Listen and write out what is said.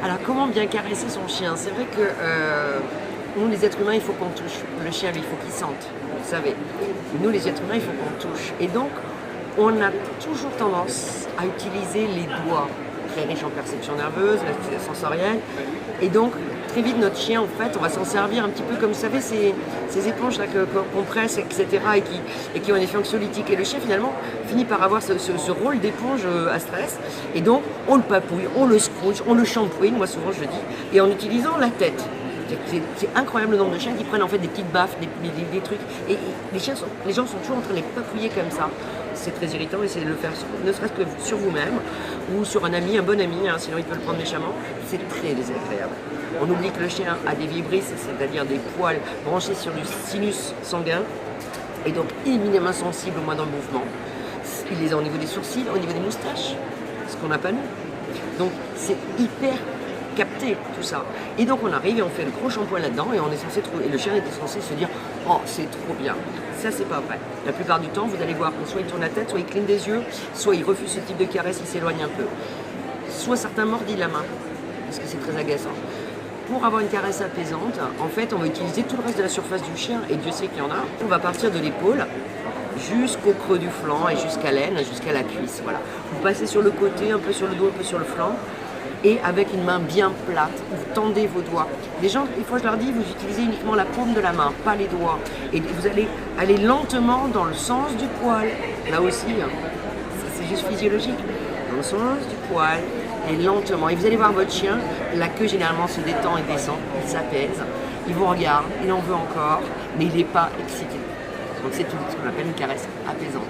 Alors, comment bien caresser son chien? C'est vrai que nous, les êtres humains, il faut qu'on touche. Le chien, lui, il faut qu'il sente, vous savez. Nous, les êtres humains, il faut qu'on touche. Et donc, on a toujours tendance à utiliser les doigts, très riches en perception nerveuse, sensorielle. Et donc, très vite, notre chien, en fait, on va s'en servir un petit peu comme, vous savez, ces éponges là qu'on presse, etc., et qui ont un effet anxiolytique. Et le chien, finalement, finit par avoir ce rôle d'éponge à stress. Et donc, on le papouille, on le scrunch, on le shampooine, moi souvent je le dis, et en utilisant la tête. C'est incroyable le nombre de chiens qui prennent en fait des petites baffes, des trucs. Et les gens sont toujours en train de les papouiller comme ça. C'est très irritant, essayez de le faire ne serait-ce que sur vous-même ou sur un ami, un bon ami, hein, sinon il peut le prendre méchamment. C'est très désagréable. On oublie que le chien a des vibrisses, c'est-à-dire des poils branchés sur du sinus sanguin et donc éminemment sensible au moindre mouvement. Il les a au niveau des sourcils, au niveau des moustaches, ce qu'on n'a pas nous. Donc c'est hyper capter tout ça. Et donc on arrive et on fait le gros shampoing là-dedans et on est censé trouver. Et le chien était censé se dire oh c'est trop bien. Ça c'est pas vrai. La plupart du temps vous allez voir que soit il tourne la tête, soit il cligne des yeux, soit il refuse ce type de caresse, il s'éloigne un peu. Soit certains mordillent la main, parce que c'est très agaçant. Pour avoir une caresse apaisante, en fait on va utiliser tout le reste de la surface du chien, et Dieu sait qu'il y en a. On va partir de l'épaule jusqu'au creux du flanc et jusqu'à l'aine, jusqu'à la cuisse. Voilà. Vous passez sur le côté, un peu sur le dos, un peu sur le flanc. Et avec une main bien plate, vous tendez vos doigts. Les gens, des fois je leur dis, vous utilisez uniquement la paume de la main, pas les doigts. Et vous allez aller lentement dans le sens du poil. Là aussi, hein, c'est juste physiologique. Dans le sens du poil, et lentement. Et vous allez voir votre chien, la queue généralement se détend et descend, il s'apaise, il vous regarde, il en veut encore, mais il n'est pas excité. Donc c'est tout ce qu'on appelle une caresse apaisante.